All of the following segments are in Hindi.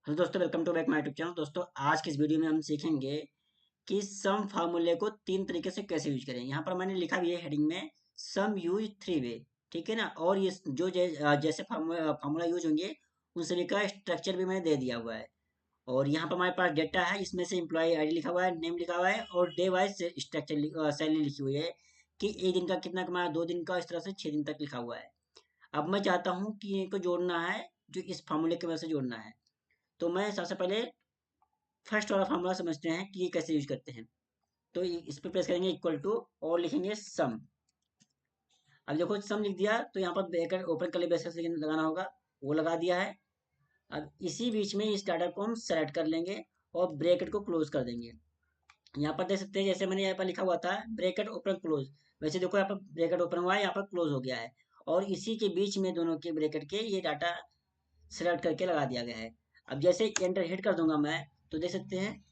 हेलो दोस्तों, welcome to back my YouTube channel. दोस्तों, आज की इस वीडियो में हम सीखेंगे कि सम फार्मूले को तीन तरीके से कैसे यूज करें। यहाँ पर मैंने लिखा भी है हेडिंग में, सम यूज थ्री वे। ठीक है ना। और ये जो जैसे फार्मूला यूज होंगे उन सभी का स्ट्रक्चर भी मैंने दे दिया हुआ है। और यहाँ पर हमारे पास डेटा है, इसमें से एम्प्लॉय आईडी लिखा हुआ है, नेम लिखा हुआ है और डे वाइज स्ट्रक्चर सैलरी लिखी हुई है कि एक दिन का कितना कमाया, 2 दिन का, इस तरह से 6 दिन तक लिखा हुआ है। अब मैं चाहता हूँ कि इनको जोड़ना है, जो इस फार्मूले की वजह से जोड़ना है। तो मैं सबसे पहले फर्स्ट वाला फार्मूला समझते हैं कि ये कैसे यूज करते हैं। तो इस पर प्रेस करेंगे इक्वल टू और लिखेंगे सम। अब देखो सम लिख दिया तो यहाँ पर ब्रैकेट ओपन करली ब्रेसेस लगाना होगा, वो लगा दिया है। अब इसी बीच में इस डाटा को हम सेलेक्ट कर लेंगे और ब्रैकेट को क्लोज कर देंगे। यहाँ पर देख सकते हैं, जैसे मैंने यहाँ पर लिखा हुआ था ब्रैकेट ओपन क्लोज, वैसे देखो यहाँ पर ब्रैकेट ओपन हुआ है, यहाँ पर क्लोज हो गया है। और इसी के बीच में दोनों के ब्रैकेट के ये डाटा सेलेक्ट करके लगा दिया गया है। अब जैसे एंटर हिट कर दूंगा मैं, तो देख सकते हैं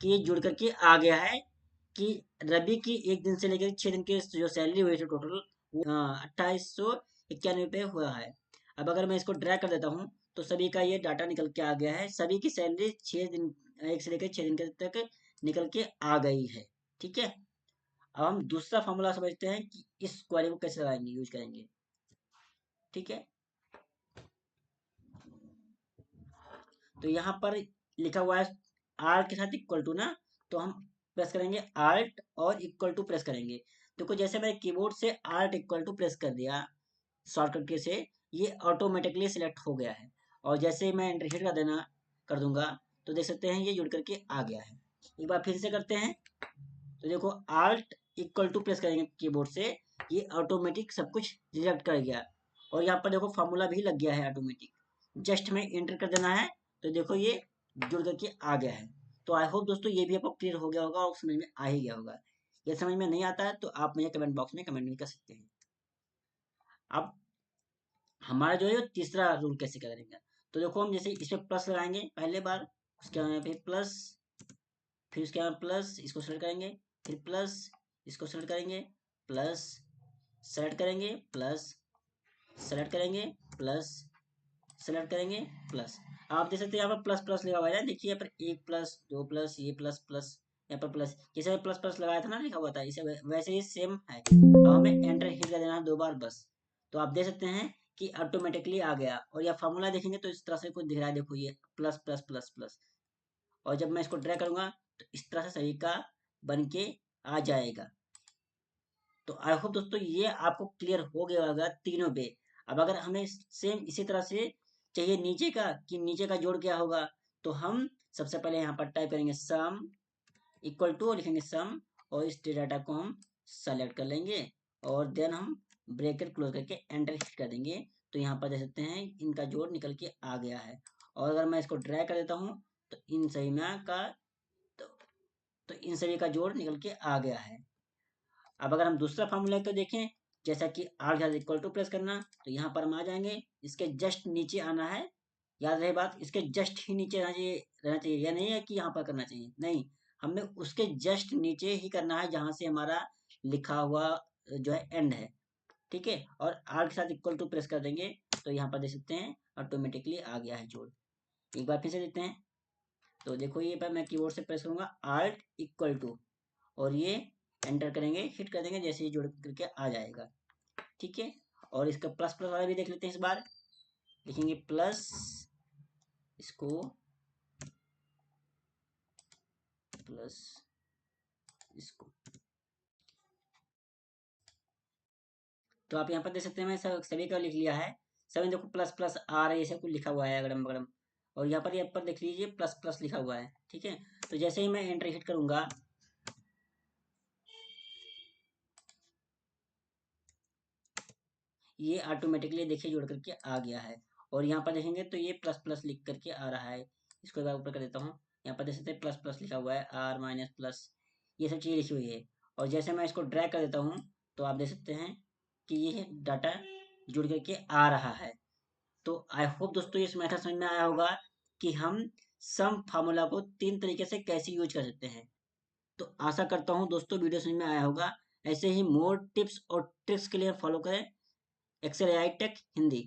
कि ये जुड़ करके आ गया है कि रवि की एक दिन से लेकर 6 दिन की जो सैलरी हुई थी टोटल, वो 2891 हुआ है। अब अगर मैं इसको ड्रैग कर देता हूँ तो सभी का ये डाटा निकल के आ गया है। सभी की सैलरी 6 दिन, एक से लेकर 6 दिन के तक निकल के आ गई है। ठीक है। अब हम दूसरा फॉर्मूला समझते हैं कि इस क्वेरी को कैसे लगाएंगे, यूज करेंगे। ठीक है। तो यहाँ पर लिखा हुआ है आर के साथ इक्वल टू ना, तो हम प्रेस करेंगे आल्ट और इक्वल टू प्रेस करेंगे। देखो जैसे मैंने कीबोर्ड से आल्ट इक्वल टू प्रेस कर दिया शॉर्टकट के से, ये ऑटोमेटिकली सिलेक्ट हो गया है। और जैसे ही मैं एंटर हिट कर दूंगा तो देख सकते हैं ये जुड़ करके आ गया है। एक बार फिर से करते हैं। तो देखो आल्ट इक्वल टू प्रेस करेंगे कीबोर्ड से, ये ऑटोमेटिक सब कुछ रिजेक्ट कर गया। और यहाँ पर देखो फार्मूला भी लग गया है ऑटोमेटिक, जस्ट में एंटर कर देना है तो देखो ये जुड़ करके आ गया है। तो आई होप दोस्तों ये भी आपको क्लियर हो गया होगा और समझ में आ ही गया होगा। ये समझ में नहीं आता है तो आप मुझे कमेंट बॉक्स में कमेंट भी कर सकते हैं। अब हमारा जो है तीसरा रूल कैसे करेंगे। तो देखो हम जैसे इसमें प्लस लगाएंगे पहले बार, उसके बाद फिर प्लस, फिर उसके बाद प्लस इसको सेलेक्ट करेंगे, फिर प्लस इसको सेलेक्ट करेंगे, प्लस सेलेक्ट करेंगे, प्लस सेलेक्ट करेंगे, प्लस सेलेक्ट करेंगे, प्लस। आप देख सकते हैं यहाँ पर प्लस प्लस लगा हुआ है, देखिए यहाँ पर एक प्लस, दो प्लस, ये प्लस प्लस, यहाँ पर प्लस, जैसे प्लस प्लस लगाया था ना, लिखा हुआ था इसे, वैसे ही सेम है। अब हमें एंटर हिट कर देना है 2 बार बस। तो आप देख सकते हैं कि ऑटोमेटिकली आ गया। और यह फार्मूला देखेंगे तो इस तरह से कुछ दिख रहा है, देखो ये प्लस प्लस प्लस प्लस। और जब मैं इसको ड्रैग करूंगा तो इस तरह से सभी का बन के आ जाएगा। तो आई होप दोस्तों ये आपको क्लियर हो गया होगा तीनों पे। अब अगर हमें सेम इसी तरह से चाहिए नीचे का, कि नीचे का जोड़ क्या होगा, तो हम सबसे पहले यहाँ पर टाइप करेंगे सम इक्वल टू, लिखेंगे सम, और इस डाटा को हम सेलेक्ट कर लेंगे और देन हम ब्रैकेट क्लोज करके एंटर हिट कर देंगे। तो यहाँ पर देख सकते हैं इनका जोड़ निकल के आ गया है। और अगर मैं इसको ड्रैग कर देता हूँ तो इन सभी में का तो, तो इन सभी का जोड़ निकल के आ गया है। अब अगर हम दूसरा फार्मूला को देखें, जैसा कि आर के साथ इक्वल टू प्रेस करना, तो यहाँ पर हम आ जाएंगे, इसके जस्ट नीचे आना है। याद रहे बात, इसके जस्ट ही नीचे रहना चाहिए, यह नहीं है कि यहाँ पर करना चाहिए, नहीं, हमें उसके जस्ट नीचे ही करना है जहां से हमारा लिखा हुआ जो है एंड है। ठीक है। और आर के साथ इक्वल टू प्रेस कर देंगे तो यहाँ पर देख सकते हैं ऑटोमेटिकली आ गया है जोड़। एक बार फिर से देखते हैं। तो देखो ये पर मैं कीबोर्ड से प्रेस करूंगा आल्ट इक्वल टू, और ये एंटर करेंगे, हिट कर देंगे, जैसे ही जुड़ करके आ जाएगा। ठीक है। और इसका प्लस प्लस वाला भी देख लेते हैं इस बार। लिखेंगे प्लस, इसको प्लस, इसको। तो आप यहाँ पर देख सकते हैं मैं सभी का लिख लिया है। सभी देखो प्लस प्लस आ रहा है, ऐसे कुछ लिखा हुआ है अगड़म बगड़म। और यहाँ पर देख लीजिए प्लस प्लस लिखा हुआ है। ठीक है। तो जैसे ही मैं एंटर हिट करूंगा, ये ऑटोमेटिकली देखिए जुड़ करके आ गया है। और यहाँ पर देखेंगे तो ये प्लस प्लस लिख करके आ रहा है। इसको एक बार ऊपर कर देता हूँ। यहाँ पर देख सकते हैं प्लस प्लस लिखा हुआ है, आर माइनस प्लस, ये सब चीज़ें लिखी हुई है। और जैसे मैं इसको ड्रैग कर देता हूँ तो आप देख सकते हैं कि ये डाटा जुड़ करके आ रहा है। तो आई होप दोस्तों ये मेथड समझ में आया होगा कि हम सम फार्मूला को तीन तरीके से कैसे यूज कर सकते हैं। तो आशा करता हूँ दोस्तों वीडियो समझ में आया होगा। ऐसे ही मोर टिप्स और ट्रिक्स के लिए फॉलो करें एक्सेल एआई टेक हिंदी।